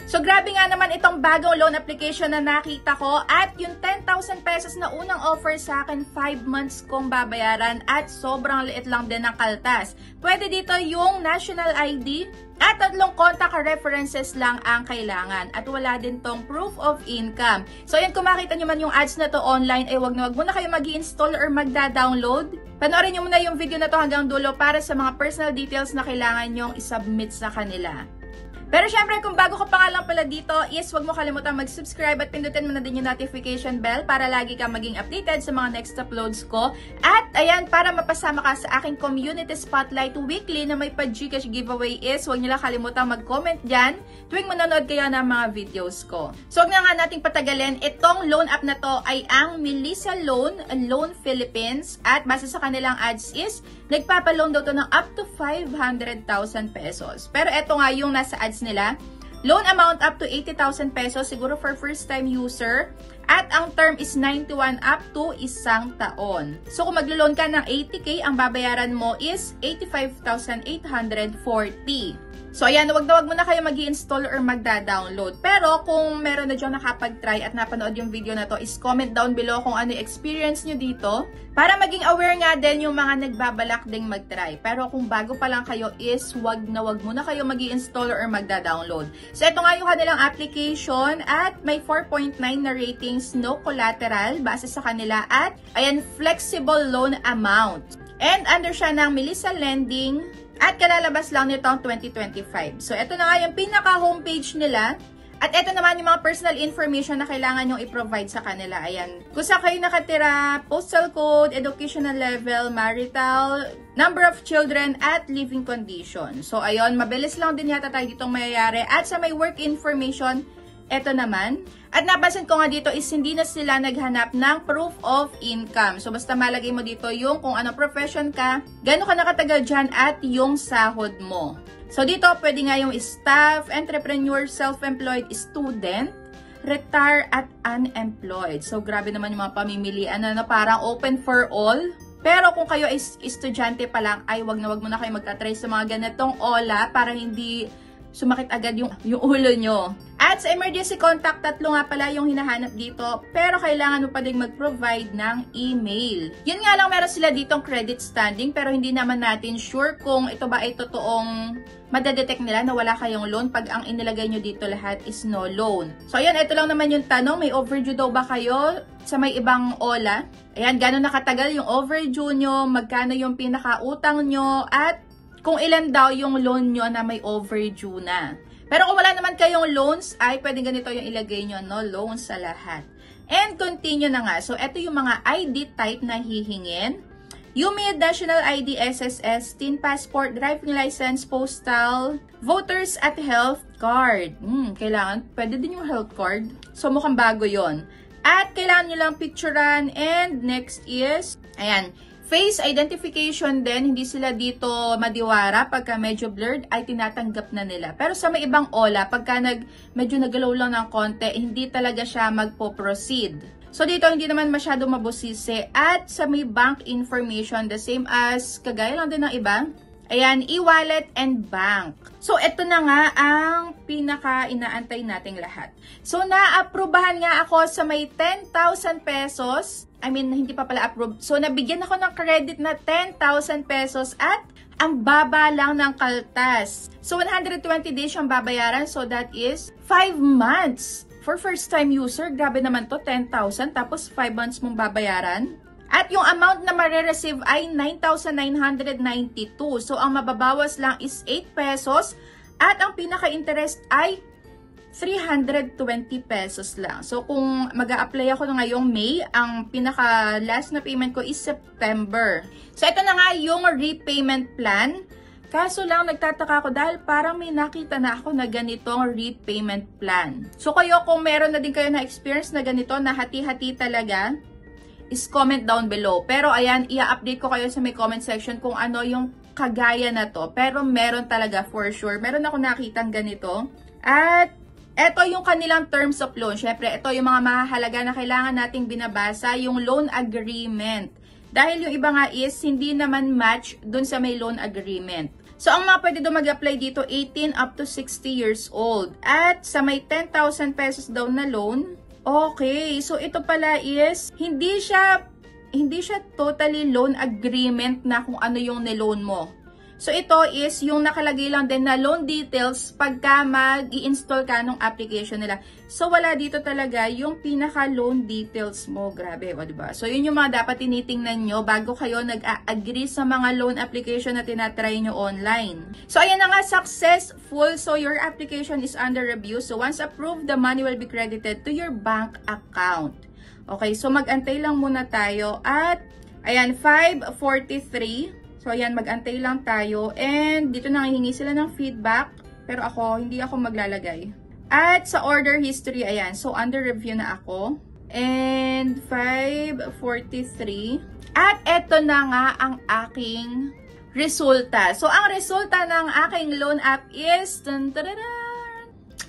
So grabe nga naman itong bagong loan application na nakita ko at yung 10,000 pesos na unang offer sa akin, 5 months kong babayaran at sobrang liit lang din ng kaltas. Pwede dito yung national ID at 3 contact references lang ang kailangan at wala din tong proof of income. So yan, kung makita nyo man yung ads na to online, ay wag na wag muna kayo mag-i-install or magda-download. Panoorin nyo muna yung video na to hanggang dulo para sa mga personal details na kailangan nyong isubmit sa kanila. Pero syempre, kung bago ka pa nga lang pala dito, is wag mo kalimutan mag-subscribe at pindutin mo na din yung notification bell para lagi kang maging updated sa mga next uploads ko. At ayan, para mapasama ka sa aking community spotlight weekly na may pa-Gcash giveaway is, wag nyo lang kalimutan mag-comment dyan tuwing manonood kayo ng mga videos ko. So wag na nga nating patagalin, itong loan app na to ay ang Melissa Loan Philippines at base sa kanilang ads is, nagpapaloan daw to ng up to 500,000 pesos. Pero eto nga yung nasa ads nila, loan amount up to 80,000 pesos, siguro for first time user, at ang term is 91 up to 1 taon. So kung maglo-loan ka ng 80k, ang babayaran mo is 85,840. So ayan, wag na wag muna kayo mag-i-install or magda-download. Pero kung meron na dyan nakapag-try at napanood yung video na to, is comment down below kung ano yung experience nyo dito para maging aware nga din yung mga nagbabalak ding mag-try. Pero kung bago pa lang kayo is wag na wag muna kayo mag-i-install or magda-download. So ito nga yung kanilang application at may 4.9 na ratings, no collateral base sa kanila at ayan, flexible loan amount. And under siya ng Melissa Lending. At kalalabas lang nito ang 2025. So, ito na nga yung pinaka-homepage nila. At ito naman yung mga personal information na kailangan nyong i-provide sa kanila. Ayan. Kung saan kayo nakatira, postal code, educational level, marital, number of children, at living condition. So, ayun. Mabilis lang din yata tayo ditong mayayari. At sa may work information, ito naman. At napansin ko nga dito is hindi na sila naghanap ng proof of income. So, basta malagay mo dito yung kung ano profession ka, gano'n ka nakatagal dyan, at yung sahod mo. So, dito pwede nga yung staff, entrepreneur, self-employed, student, retire, at unemployed. So, grabe naman yung mga pamimilian na parang open for all. Pero kung kayo is estudyante pa lang, ay wag na wag muna kayo magta-try sa mga ganitong OLA para hindi sumakit agad yung ulo nyo. At sa emergency contact, 3 nga pala yung hinahanap dito, pero kailangan mo pa din mag-provide ng email. Yun nga lang, meron sila ditong credit standing, pero hindi naman natin sure kung ito ba ay totoong madadetect nila na wala kayong loan pag ang inilagay nyo dito lahat is no loan. So ayan, ito lang naman yung tanong, may overdue daw ba kayo sa may ibang OLA? Ayan, gano'n nakatagal yung overdue nyo, magkano yung pinakautang nyo, at kung ilan daw yung loan nyo na may overdue na. Pero kung wala naman kayong loans, ay pwedeng ganito yung ilagay nyo, no loans sa lahat. And continue na nga. So, ito yung mga ID type na hihingin. UMID, National ID, SSS, Teen Passport, Driving License, Postal, Voters at Health Card. Kailangan, pwede din yung health card. So, mukhang bago yon. At kailangan nyo lang picturean. And next is, ayan, face identification din, hindi sila dito madiwara. Pagka medyo blurred, ay tinatanggap na nila. Pero sa may ibang OLA, pagka medyo nagalaw lang ng konti, hindi talaga siya magpo-proceed. So dito, hindi naman masyado mabusisi. At sa may bank information, the same as, kagaya lang din ng iba. Ayan, e-wallet and bank. So, ito na nga ang pinaka-inaantay nating lahat. So, na-aprobahan nga ako sa may 10,000 pesos. I mean, hindi pa pala approved. So, nabigyan ako ng credit na 10,000 pesos at ang baba lang ng kaltas. So, 120 days yung babayaran. So, that is 5 months. For first-time user, grabe naman to, 10,000 tapos 5 months mong babayaran. At yung amount na marireceive ay 9,992. So, ang mababawas lang is 8 pesos. At ang pinaka-interest ay 320 pesos lang. So, kung mag-a-apply ako na ngayong May, ang pinaka-last na payment ko is September. So, ito na nga yung repayment plan. Kaso lang, nagtataka ako dahil parang may nakita na ako na ganitong repayment plan. So, kayo kung meron na din kayo na experience na ganito, na hati-hati talaga, is comment down below. Pero ayan, i-update ko kayo sa may comment section kung ano yung kagaya na to. Pero meron talaga for sure. Meron ako nakitang ganito. At ito yung kanilang terms of loan. Syempre, ito yung mga mahalaga na kailangan nating binabasa, yung loan agreement. Dahil yung iba nga is hindi naman match dun sa may loan agreement. So, ang mga pwede daw mag-apply dito, 18 up to 60 years old. At sa may 10,000 pesos daw na loan, okay. So, ito pala is, hindi siya totally loan agreement na kung ano yung niloan mo. So, ito is yung nakalagay lang din na loan details pagka mag-i-install ka ng application nila. So, wala dito talaga yung pinaka-loan details mo. Grabe, o diba? So, yun yung mga dapat tinitingnan nyo bago kayo nag-agree sa mga loan application na tinatry nyo online. So, ayan na nga, successful. So, your application is under review. So, once approved, the money will be credited to your bank account. Okay, so mag-antay lang muna tayo at, ayan, 5:43. So, ayan, mag-antay lang tayo. And, dito nangihingi sila ng feedback. Pero ako, hindi ako maglalagay. At sa order history, ayan. So, under review na ako. And, 5:43. At eto na nga ang aking resulta. So, ang resulta ng aking loan app is,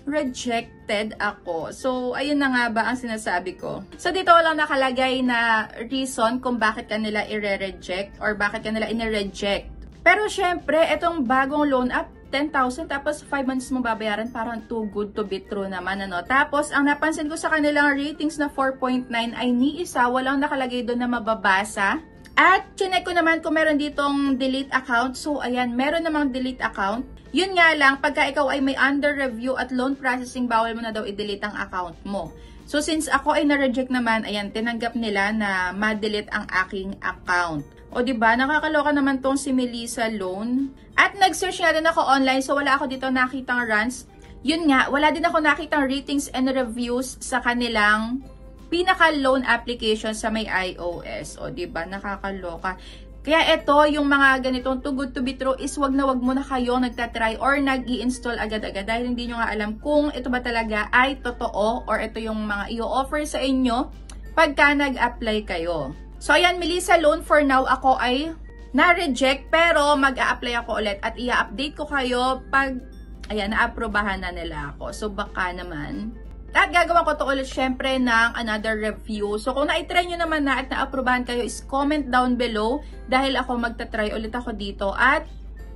rejected ako. So, ayun na nga ba ang sinasabi ko. So, dito walang nakalagay na reason kung bakit kanila i-reject or bakit kanila in-reject. Pero, syempre, itong bagong loan app, 10,000 tapos 5 months mo babayaran, parang too good to be true naman, ano. Tapos, ang napansin ko sa kanilang ratings na 4.9 ay ni isa, walang nakalagay doon na mababasa. At, chinek ko naman kung meron ditong delete account. So, ayan, meron namang delete account. Yun nga lang, pagka ikaw ay may under review at loan processing, bawal mo na daw i-delete ang account mo. So, since ako ay na-reject naman, ayan, tinanggap nila na ma-delete ang aking account. O, diba? Nakakaloka naman tong si Melissa Loan. At nag-search nga din ako online, so wala ako dito nakitang runs. Yun nga, wala din ako nakitang ratings and reviews sa kanilang pinaka-loan application sa may iOS. O, diba? Nakakaloka. Kaya ito, yung mga ganitong too good to be true is wag na wag muna kayo nagtatry or nag-i-install agad-agad dahil hindi nyo nga alam kung ito ba talaga ay totoo or ito yung mga i-offer sa inyo pagka nag-apply kayo. So, ayan, Melissa Loan, for now, ako ay na-reject pero mag-a-apply ako ulit at i-update ko kayo pag, ayan, na-aprobahan na nila ako. So, baka naman. At gagawa ko to ulit syempre ng another review. So, kung na-try nyo naman na at na-aprobahan kayo is comment down below dahil ako magta-try ulit ako dito at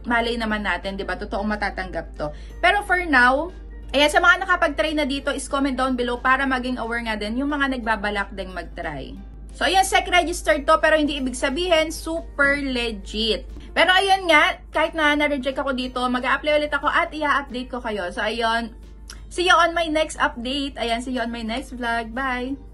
malay naman natin, di ba? Totoong matatanggap to. Pero for now, ayan, sa mga nakapag-try na dito is comment down below para maging aware nga din yung mga nagbabalak ding mag-try. So, ayan, SEC registered to pero hindi ibig sabihin super legit. Pero ayun nga, kahit na na-reject ako dito, mag-a-apply ulit ako at i-update ko kayo. So, ayun, see you on my next update. Ayan, see you on my next vlog. Bye!